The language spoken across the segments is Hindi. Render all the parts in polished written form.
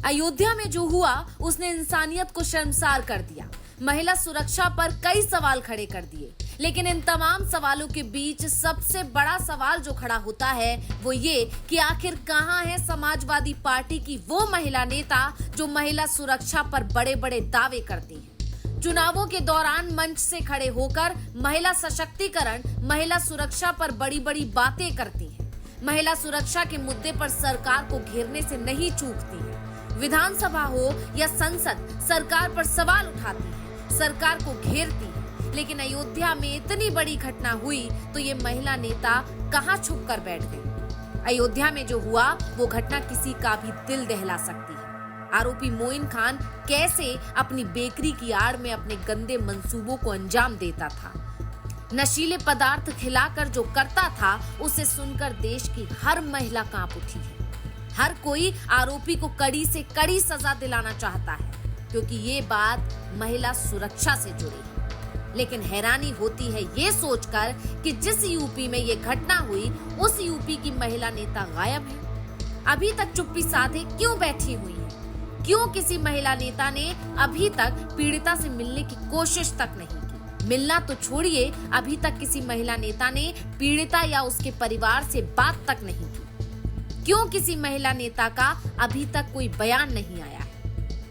अयोध्या में जो हुआ उसने इंसानियत को शर्मसार कर दिया। महिला सुरक्षा पर कई सवाल खड़े कर दिए, लेकिन इन तमाम सवालों के बीच सबसे बड़ा सवाल जो खड़ा होता है वो ये कि आखिर कहां है समाजवादी पार्टी की वो महिला नेता जो महिला सुरक्षा पर बड़े बड़े दावे करती है। चुनावों के दौरान मंच से खड़े होकर महिला सशक्तिकरण, महिला सुरक्षा पर बड़ी बड़ी बातें करती है। महिला सुरक्षा के मुद्दे पर सरकार को घेरने से नहीं चूकती है। विधानसभा हो या संसद, सरकार पर सवाल उठाती है, सरकार को घेरती है। लेकिन अयोध्या में इतनी बड़ी घटना हुई तो ये महिला नेता कहां छुप कर बैठ गई। अयोध्या में जो हुआ वो घटना किसी का भी दिल दहला सकती है। आरोपी मोइन खान कैसे अपनी बेकरी की आड़ में अपने गंदे मंसूबों को अंजाम देता था, नशीले पदार्थ खिलाकर जो करता था, उसे सुनकर देश की हर महिला कांप उठी है। हर कोई आरोपी को कड़ी से कड़ी सजा दिलाना चाहता है, क्योंकि ये बात महिला सुरक्षा से जुड़ी है। लेकिन हैरानी होती है ये सोचकर कि जिस यूपी में ये घटना हुई, उस यूपी की महिला नेता गायब है। अभी तक चुप्पी साधे क्यों बैठी हुई है? क्यों किसी महिला नेता ने अभी तक पीड़िता से मिलने की कोशिश तक नहीं की? मिलना तो छोड़िए, अभी तक किसी महिला नेता ने पीड़िता या उसके परिवार से बात तक नहीं की। क्यों किसी महिला नेता का अभी तक कोई बयान नहीं आया है?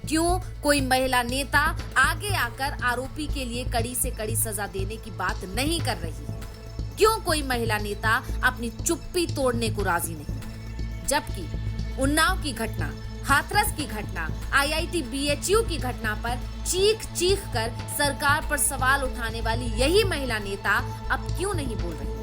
क्यों कोई महिला नेता आगे आकर आरोपी के लिए कड़ी से कड़ी सजा देने की बात नहीं कर रही है? क्यों कोई महिला नेता अपनी चुप्पी तोड़ने को राजी नहीं? जबकि उन्नाव की घटना, हाथरस की घटना, IIT BHU की घटना पर चीख चीख कर सरकार पर सवाल उठाने वाली यही महिला नेता अब क्यों नहीं बोल रही?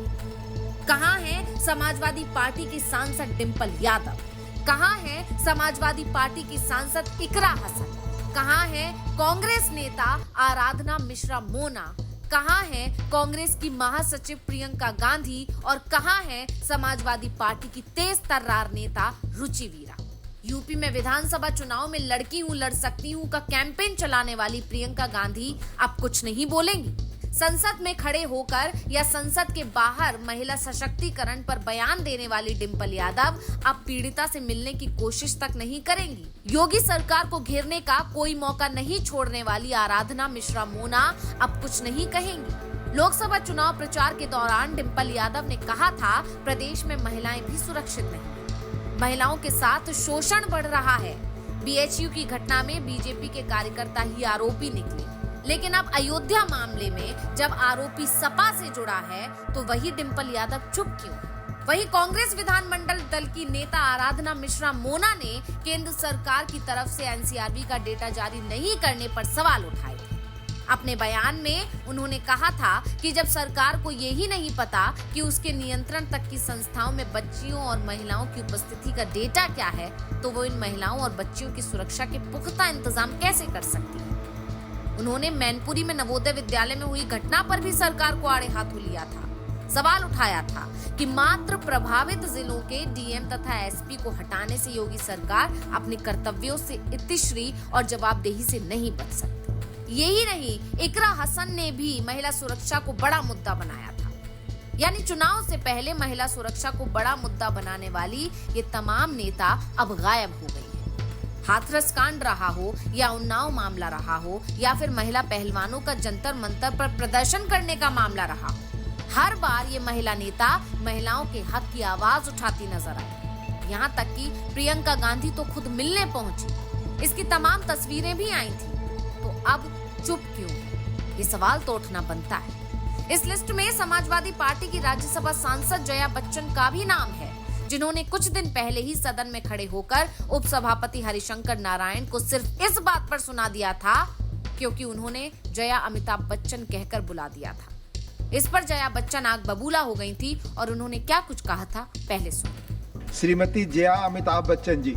कहां है समाजवादी पार्टी की सांसद डिंपल यादव? कहां है समाजवादी पार्टी की सांसद इकरा हसन? कहां है कांग्रेस नेता आराधना मिश्रा मोना? कहां है कांग्रेस की महासचिव प्रियंका गांधी? और कहां है समाजवादी पार्टी की तेज तर्रार नेता रुचि वीरा? यूपी में विधानसभा चुनाव में लड़की हूं, लड़ सकती हूं का कैंपेन चलाने वाली प्रियंका गांधी अब कुछ नहीं बोलेंगी। संसद में खड़े होकर या संसद के बाहर महिला सशक्तिकरण पर बयान देने वाली डिंपल यादव अब पीड़िता से मिलने की कोशिश तक नहीं करेंगी। योगी सरकार को घेरने का कोई मौका नहीं छोड़ने वाली आराधना मिश्रा मोना अब कुछ नहीं कहेंगी। लोकसभा चुनाव प्रचार के दौरान डिंपल यादव ने कहा था, प्रदेश में महिलाएं भी सुरक्षित नहीं, महिलाओं के साथ शोषण बढ़ रहा है। BHU की घटना में बीजेपी के कार्यकर्ता ही आरोपी निकले, लेकिन अब अयोध्या मामले में जब आरोपी सपा से जुड़ा है तो वही डिंपल यादव चुप क्यों? वही कांग्रेस विधानमंडल दल की नेता आराधना मिश्रा मोना ने केंद्र सरकार की तरफ से NCRB का डेटा जारी नहीं करने पर सवाल उठाए थे। अपने बयान में उन्होंने कहा था कि जब सरकार को यही नहीं पता कि उसके नियंत्रण तक की संस्थाओं में बच्चियों और महिलाओं की उपस्थिति का डेटा क्या है, तो वो इन महिलाओं और बच्चियों की सुरक्षा के पुख्ता इंतजाम कैसे कर सकती है। उन्होंने मैनपुरी में नवोदय विद्यालय में हुई घटना पर भी सरकार को आड़े हाथों लिया था। सवाल उठाया था कि मात्र प्रभावित जिलों के DM तथा SP को हटाने से योगी सरकार अपने कर्तव्यों से इतिश्री और जवाबदेही से नहीं बच सकती। यही नहीं, इकरा हसन ने भी महिला सुरक्षा को बड़ा मुद्दा बनाया था। यानी चुनाव से पहले महिला सुरक्षा को बड़ा मुद्दा बनाने वाली ये तमाम नेता अब गायब हो गई। हाथरस कांड रहा हो या उन्नाव मामला रहा हो या फिर महिला पहलवानों का जंतर मंतर पर प्रदर्शन करने का मामला रहा हो, हर बार ये महिला नेता महिलाओं के हक की आवाज उठाती नजर आई। यहाँ तक कि प्रियंका गांधी तो खुद मिलने पहुंची, इसकी तमाम तस्वीरें भी आई थी। तो अब चुप क्यों? ये सवाल तो उठना बनता है। इस लिस्ट में समाजवादी पार्टी की राज्यसभा सांसद जया बच्चन का भी नाम है, जिन्होंने कुछ दिन पहले ही सदन में खड़े होकर उपसभापति हरिशंकर नारायण को सिर्फ इस बात पर सुना दिया था क्योंकि उन्होंने जया अमिताभ बच्चन कहकर बुला दिया था। इस पर जया बच्चन आग बबूला हो गई थी और उन्होंने क्या कुछ कहा था, पहले सुनिए। श्रीमती जया अमिताभ बच्चन जी।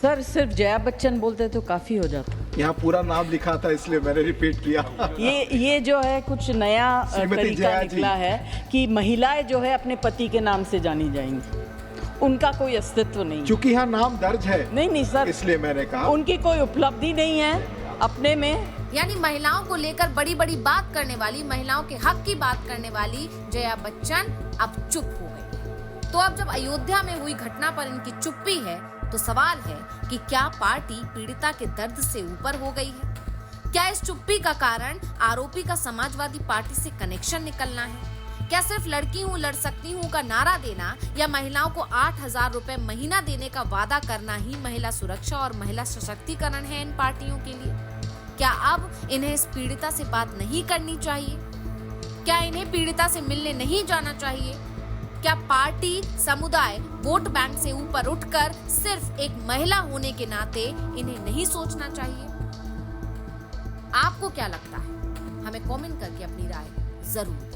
सर, सिर्फ जया बच्चन बोलते तो काफी हो जाता। यहाँ पूरा नाम लिखा था इसलिए मैंने रिपीट किया। ये जो है कुछ नया तरीका निकला है कि महिलाएं जो है अपने पति के नाम से जानी जाएंगी, उनका कोई अस्तित्व नहीं। क्योंकि यहाँ नाम दर्ज है। नहीं सर, इसलिए मैंने कहा उनकी कोई उपलब्धि नहीं है अपने में। यानी महिलाओं को लेकर बड़ी बड़ी बात करने वाली, महिलाओं के हक की बात करने वाली जया बच्चन अब चुप हो गई। तो अब जब अयोध्या में हुई घटना पर इनकी चुप्पी है, तो सवाल है कि क्या पार्टी पीड़िता के दर्द से ऊपर हो गई है? क्या इस चुप्पी का कारण आरोपी का समाजवादी पार्टी से कनेक्शन निकलना है? क्या सिर्फ लड़की हूँ लड़ सकती हूँ का नारा देना या महिलाओं को 8,000 रुपए महीना देने का वादा करना ही महिला सुरक्षा और महिला सशक्तिकरण है इन पार्टियों के लिए? क्या अब इन्हें इस पीड़िता से बात नहीं करनी चाहिए? क्या इन्हें पीड़िता से मिलने नहीं जाना चाहिए? क्या पार्टी समुदाय वोट बैंक से ऊपर उठकर सिर्फ एक महिला होने के नाते इन्हें नहीं सोचना चाहिए? आपको क्या लगता है? हमें कमेंट करके अपनी राय जरूर